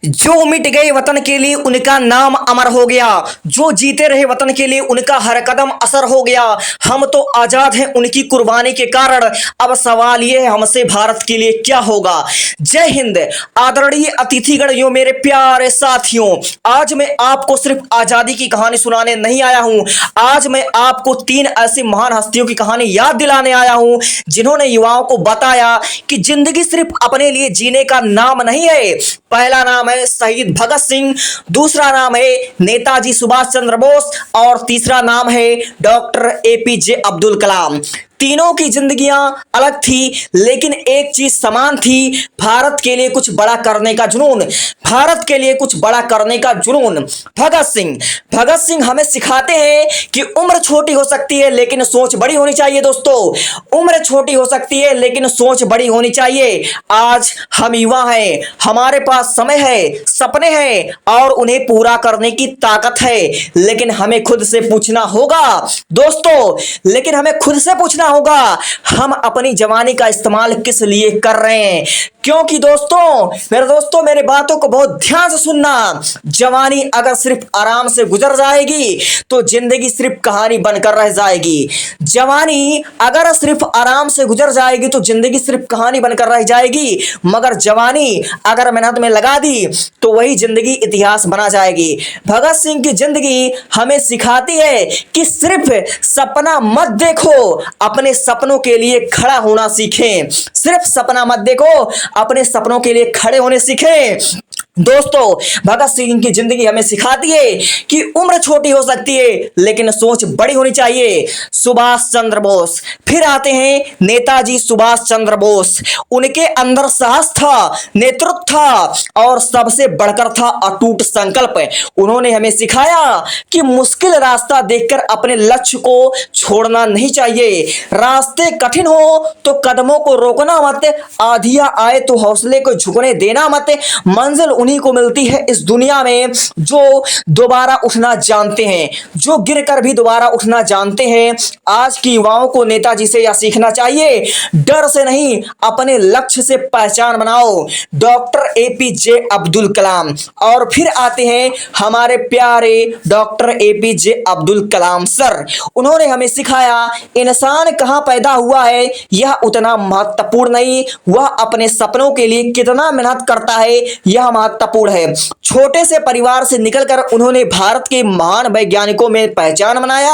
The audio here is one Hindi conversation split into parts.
जो मिट गए वतन के लिए उनका नाम अमर हो गया, जो जीते रहे वतन के लिए उनका हर कदम असर हो गया। हम तो आजाद हैं उनकी कुर्बानी के कारण, अब सवाल ये है हमसे भारत के लिए क्या होगा। जय हिंद। आदरणीय अतिथिगण, यो मेरे प्यारे साथियों, आज मैं आपको सिर्फ आजादी की कहानी सुनाने नहीं आया हूं। आज मैं आपको तीन ऐसी महान हस्तियों की कहानी याद दिलाने आया हूं जिन्होंने युवाओं को बताया कि जिंदगी सिर्फ अपने लिए जीने का नाम नहीं है। पहला नाम है शहीद भगत सिंह, दूसरा नाम है नेताजी सुभाष चंद्र बोस और तीसरा नाम है डॉक्टर एपीजे अब्दुल कलाम। तीनों की जिंदगियां अलग थी लेकिन एक चीज समान थी, भारत के लिए कुछ बड़ा करने का जुनून। भारत के लिए कुछ बड़ा करने का जुनून। भगत सिंह हमें सिखाते हैं कि उम्र छोटी हो सकती है लेकिन सोच बड़ी होनी चाहिए। दोस्तों, उम्र छोटी हो सकती है लेकिन सोच बड़ी होनी चाहिए। आज हम युवा हैं, हमारे पास समय है, सपने हैं और उन्हें पूरा करने की ताकत है, लेकिन हमें खुद से पूछना होगा दोस्तों, लेकिन हमें खुद से पूछना होगा हम अपनी जवानी का इस्तेमाल किस लिए कर रहे हैं। क्योंकि दोस्तों मेरे बातों को बहुत ध्यान से सुनना। जवानी अगर सिर्फ आराम से गुजर जाएगी तो जिंदगी सिर्फ कहानी बनकर रह जाएगी। जवानी अगर सिर्फ आराम से गुजर जाएगी तो जिंदगी सिर्फ कहानी बनकर रह जाएगी, मगर जवानी अगर मेहनत में लगा दी तो वही जिंदगी इतिहास बना जाएगी। भगत सिंह की जिंदगी हमें सिखाती है कि सिर्फ सपना मत देखो, अपने सपनों के लिए खड़ा होना सीखें। सिर्फ सपना मत देखो, अपने सपनों के लिए खड़े होने सीखें। दोस्तों, भगत सिंह की जिंदगी हमें सिखाती है कि उम्र छोटी हो सकती है लेकिन सोच बड़ी होनी चाहिए। सुभाष चंद्र बोस, फिर आते हैं नेताजी सुभाष चंद्र बोस। उनके अंदर साहस था, नेतृत्व था और सबसे बढ़कर था अटूट संकल्प। उन्होंने हमें सिखाया कि मुश्किल रास्ता देखकर अपने लक्ष्य को छोड़ना नहीं चाहिए। रास्ते कठिन हो तो कदमों को रोकना मत, आधिया आए तो हौसले को झुकने देना मत। मंजिल उन्हीं को मिलती है इस दुनिया में जो दोबारा उठना जानते हैं, जो गिरकर भी दोबारा उठना जानते हैं। आज की युवाओं को नेताजी से यह सीखना चाहिए, डर से नहीं अपने लक्ष्य से पहचान बनाओ। डॉक्टर एपीजे अब्दुल कलाम, और फिर आते हैं हमारे प्यारे doctor APJ Abdul Kalam sir. उन्होंने हमें सिखाया इंसान कहां पैदा हुआ है यह उतना महत्वपूर्ण नहीं, वह अपने सपनों के लिए कितना मेहनत करता है यह महत्वपूर्ण है। छोटे से परिवार से निकलकर उन्होंने भारत के महान वैज्ञानिकों में पहचान बनाया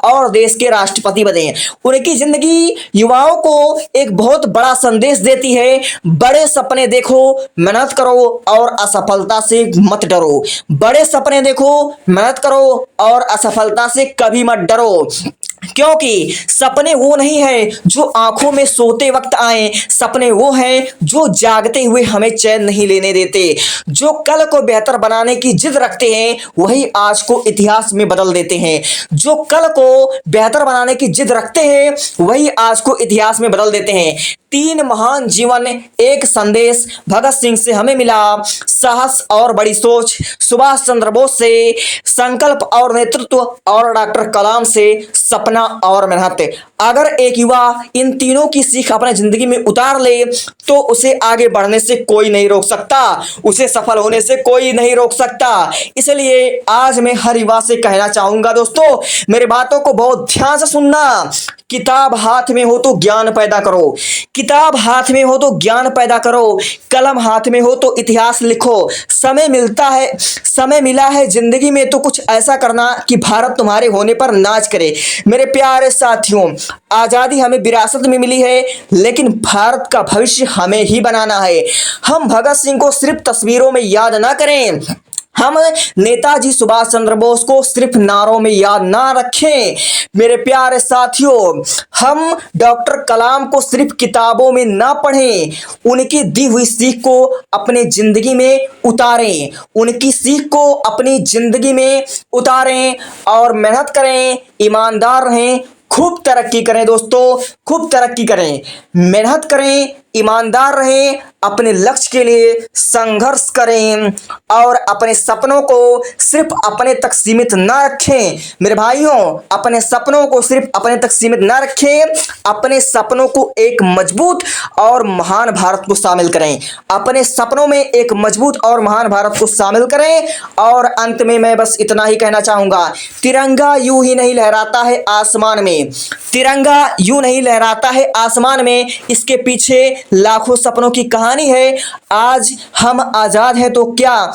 और देश के राष्ट्रपति बने। उनकी जिंदगी युवाओं को एक बहुत बड़ा संदेश देती है, बड़े सपने देखो, मेहनत करो और असफलता से मत डरो। बड़े सपने देखो, मेहनत करो और असफलता से कभी मत डरो। क्योंकि सपने वो नहीं है जो आंखों में सोते वक्त आए, सपने वो हैं जो जागते हुए हमें चैन नहीं लेने देते। जो कल को बेहतर बनाने की जिद रखते हैं वही आज को इतिहास में बदल देते हैं। जो कल को बेहतर बनाने की जिद रखते हैं वही आज को इतिहास में बदल देते हैं। तीन महान जीवन, एक संदेश भगत सिंह से हमें मिला, साहस और बड़ी सोच सुभाष चंद्र बोस से, संकल्प और नेतृत्व और डॉक्टर कलाम से सपना और मेहनत। अगर एक युवा इन तीनों की सीख अपने जिंदगी में उतार ले तो उसे आगे बढ़ने से कोई नहीं रोक सकता, उसे सफल होने से कोई नहीं रोक सकता। इसलिए आज मैं हर युवा से कहना चाहूंगा दोस्तों, मेरे बातों को बहुत ध्यान से सुनना। किताब हाथ में हो तो ज्ञान पैदा करो, किताब हाथ में हो तो ज्ञान पैदा करो, कलम हाथ में हो तो इतिहास लिखो। समय मिला है जिंदगी में तो कुछ ऐसा करना कि भारत तुम्हारे होने पर नाच करे। मेरे प्यारे साथियों, आजादी हमें विरासत में मिली है लेकिन भारत का भविष्य हमें ही बनाना है। हम भगत सिंह को सिर्फ तस्वीरों में याद ना करें, हम नेताजी सुभाष चंद्र बोस को सिर्फ नारों में याद ना रखें। मेरे प्यारे साथियों, हम डॉक्टर कलाम को सिर्फ किताबों में ना पढ़ें, उनकी दी हुई सीख को अपने जिंदगी में उतारें, उनकी सीख को अपनी जिंदगी में उतारें और मेहनत करें, ईमानदार रहें, खूब तरक्की करें। दोस्तों, खूब तरक्की करें, मेहनत करें, ईमानदार रहें अपने लक्ष्य के लिए संघर्ष करें और अपने सपनों को सिर्फ अपने तक सीमित ना रखें। मेरे भाइयों, अपने सपनों को सिर्फ अपने तक सीमित ना रखें, अपने सपनों को एक मजबूत और महान भारत को शामिल करें। अपने सपनों में एक मजबूत और महान भारत को शामिल करें। और अंत में मैं बस इतना ही कहना चाहूंगा, तिरंगा यूं ही नहीं लहराता है आसमान में, तिरंगा यूं नहीं लहराता है आसमान में, इसके पीछे लाखों सपनों की कहानी है। आज हम आजाद हैं तो क्या,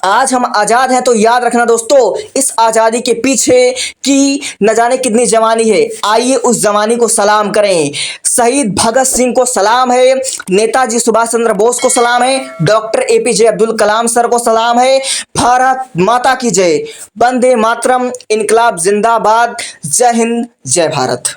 आज हम आजाद हैं तो याद रखना दोस्तों, इस आजादी के पीछे की न जाने कितनी जवानी है। आइए उस जवानी को सलाम करें। शहीद भगत सिंह को सलाम है, नेताजी सुभाष चंद्र बोस को सलाम है, doctor APJ Abdul Kalam sir को सलाम है। भारत माता की जय, वंदे मातरम, इनकलाब जिंदाबाद, जय हिंद, जय भारत।